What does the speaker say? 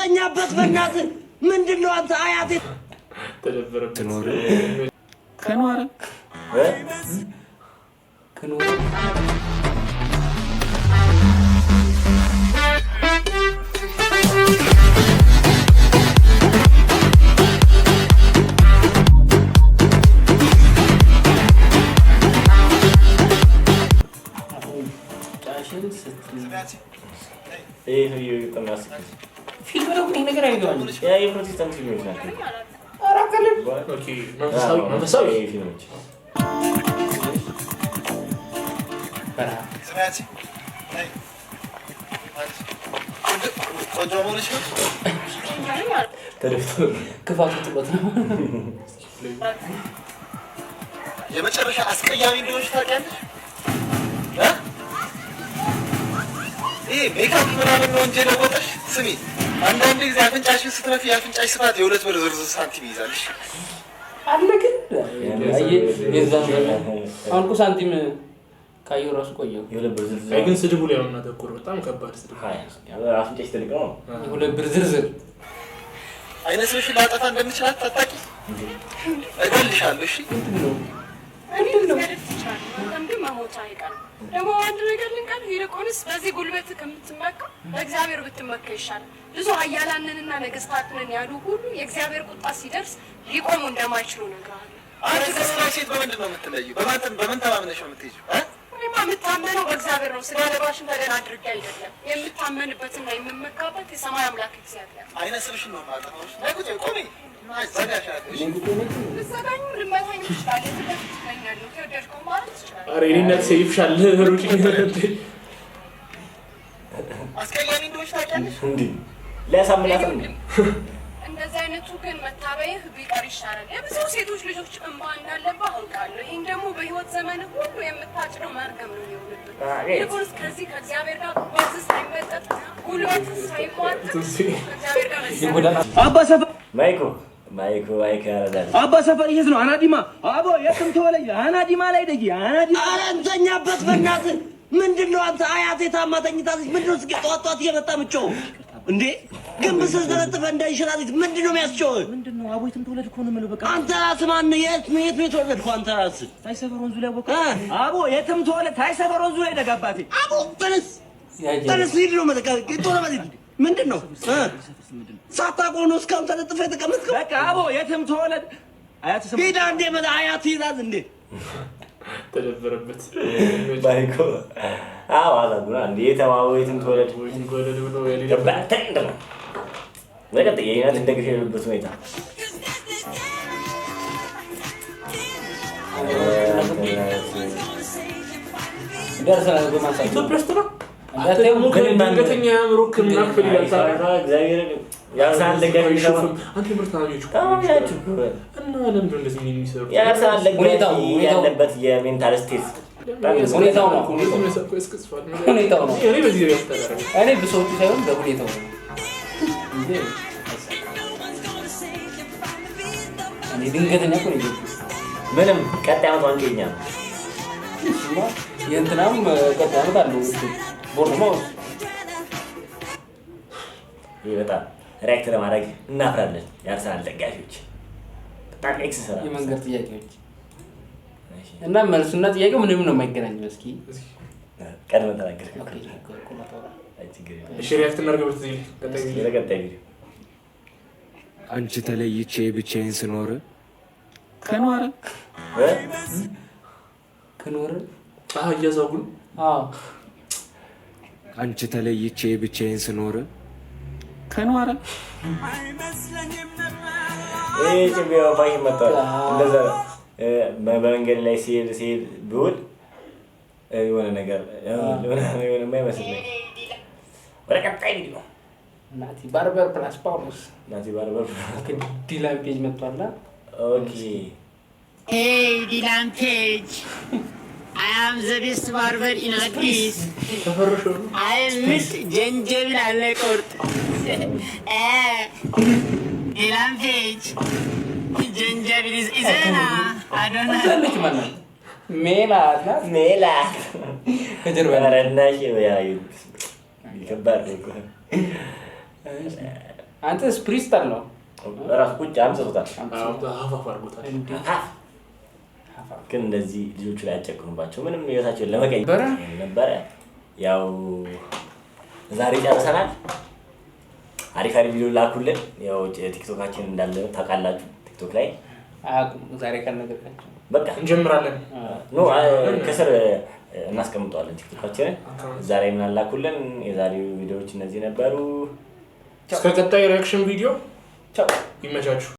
እንተኛበት በእናትህ ምንድነው አንተ አያቴ ተደበረበት ትኖር ከኖረ ፊልም ነው ምን ነገር አይገባም ያ የፕሮቴስታንት ፊልሞች ናቸው አራከለም ኦኬ መንፈሳዊ ፊልሞች ስማያት አይ ቆንጆ ተደፍቶ ክፋቱ ጥበት ነው የመጨረሻ አስቀያሚ እንደሆነች ታውቂያለሽ ይሄ ሜካፕ ምናምን ነው እንጂ ለወጣሽ ስሚ አንዳንድ ጊዜ አፍንጫሽን ስትነፊ የአፍንጫሽ ስፋት የሁለት ብር ዝርዝር ሳንቲም ይይዛልሽ አለ ግን የዛን አሁን እኮ ሳንቲም ካየው ራሱ ቆየው የሁለት ብር ዝርዝር አይ ግን ስድቡ ላይ ነው ተቆር በጣም ከባድ ስድብ ሃይ አፍንጫሽ ትልቅ ነው የሁለት ብር ዝርዝር አይነስሽ ላጠፋ እንደምችላት ታጣቂ እገልሻለሁ እሺ እንዴት ማሞታ አይቀርም ደግሞ አንድ ነገር ልንቀር ይልቁንስ በዚህ ጉልበት ከምትመካ በእግዚአብሔር ብትመካ ይሻላል ብዙ ኃያላንንና ነገስታትን ያሉ ሁሉ የእግዚአብሔር ቁጣ ሲደርስ ሊቆሙ እንደማይችሉ ነገር አንተ ሴት በምንድን ነው የምትለዩ በምን ተማምነሽ ነው የምትሄጂው እኔማ የምታመነው በእግዚአብሔር ነው ስጋ ለባሽን ተደን አድርጌ አይደለም የምታመንበትና የምመካበት የሰማይ አምላክ እግዚአብሔር አይነስብሽ ነው ማጣጣሽ ለቁጭ ቆሜ ማዘጋሻለሽ ዘጋኝ ልመታኝ ይችላል ትገኛለህ ከወደድከው ማለት ይችላል አረ እኔነት ሰይፍሻል ሩጪ አስቀያሚ እንደሆነች ታውቂያለሽ እንዴ ለያሳምናት እንደዚህ አይነቱ ግን መታበይህ ቢቀር ይሻላል የብዙ ሴቶች ልጆች እንባ እንዳለብህ አውቃለሁ ይህን ደግሞ በህይወት ዘመን ሁሉ የምታጭነው መርገም ነው የሚሆንብህ ይልቁንስ ከዚህ ከእግዚአብሔር ጋር ወዝስ ሳይመጠጥ ጉልበት ሳይሟጥ ከእግዚአብሔር ጋር አባ ሰፈር ማይኮ ያረዳል አባ ሰፈር ይሄስ ነው አናዲማ አቦ የትም ተወለይ አናዲማ ላይ ደጊ አናዲማ ኧረ እንተኛበት በእናትህ ምንድነው አንተ አያቴ ታማተኝታለች ምንድነው እስኪ ጧት እየመጣ ምጮው እንዴ ግንብ ስለተለጠፈ እንዳይሽላል ምንድነው የሚያስጨው ምንድነው አቦ የትም ተወለድ እኮ ነው የምለው በቃ አንተ ራስህ ማን የት የተወለድከው አንተ ራስህ ታይሰፈር ወንዙ ላይ ወቀ አቦ የትም ተወለድ ታይሰፈር ወንዙ ላይ ደጋባቴ አቦ ተነስ ሂድ ነው ማለት ጦር ማለት ምንድነው ሳታውቀው ነው እስካሁን ተለጥፈ የተቀመጥከው በቃ አቦ የትም ተወለድ አያት ሰማ ሄዳ እንደ ማለት አያት ይላል እንዴ ተደበረበት ማይኮ አላጉራ እንዴ ተማው የትም ተወለድ ብሎ ያለ ተንደማ ወቀጥ የኛት እንደግሽ የለበት ሁኔታ ደርሰናል በማሳይ ኢትዮጵያ ውስጥ ነው አተሙ ከድንገተኛ ያምሩክ ምናክል ያልታራ እግዚአብሔር ያሳን ለገኝ ይሽፍም አንተ ምርታኞች ታማኛችሁ እና ለምን እንደዚህ የሚሰሩ ያሳን ለገኝ ያለበት የሜንታል ስቴት ሁኔታው ነው ሁኔታው ነው እኔ በዚህ ያስተዳደረ እኔ ብሶቹ ሳይሆን በሁኔታው ነው እንዴ እኔ ድንገተኛ እኮ ነው ምንም ቀጣይ አመት አንገኛ የእንትናም ቀጣይ አመት አለው ቦርማ ይወጣ ሪአክት ለማድረግ እናፍራለን ያርሰናል ደጋፊዎች በጣም ኤክሰሰራ የመንገር ጥያቄዎች እና መልሱና ጥያቄው ምንም ነው የማይገናኘው እስኪ ቀድመን ተናገርኩ እሺ ሪአክት እናድርገው በዚህ ቀጣይ ቪዲዮ አንቺ ተለይቼ ብቻዬን ስኖር ከኖረ እያዛጉን አንቺ ተለይቼ ብቻዬን ስኖር ከኖረ ጭቢያው ባይ መጣ እንደዛ በመንገድ ላይ ሲሄድ ብውል የሆነ ነገር የሆነ የማይመስል ነገር ወደ ቀጣይ ቪዲዮ ናቲ ባርበር ፕላስ ፓውሎስ ናቲ ባርበር ዲላን ፔጅ መጥቷልና ኦኬ Hey, Dylan Page. I am the best barber in Addis. I miss Genjabil Alekort. Dylan Page. Genjabil is Isena. I don't know. ሜላት ከጀርባ ረናሽ ያዩ ይከባድ ነው አንተ ስፕሪስት አለው ራስ ቁጭ አምጥቶታል አፋፍ አድርጎታል ግን እንደዚህ ልጆቹ ላይ አጨቅኑባቸው ምንም ህይወታቸውን ለመቀየር ነበር ያው ዛሬ ጨርሰናል አሪፍ ቪዲዮ ላኩልን ያው ቲክቶካችን እንዳለ ታውቃላችሁ ቲክቶክ ላይ ዛሬ ከነገርካችሁ በቃ እንጀምራለን ኖ ከስር እናስቀምጣለን ቲክቶካችንን ዛሬ ምን አላኩልን የዛሬው ቪዲዮዎች እነዚህ ነበሩ እስከ ቀጣይ ሪአክሽን ቪዲዮ ቻው ይመቻችሁ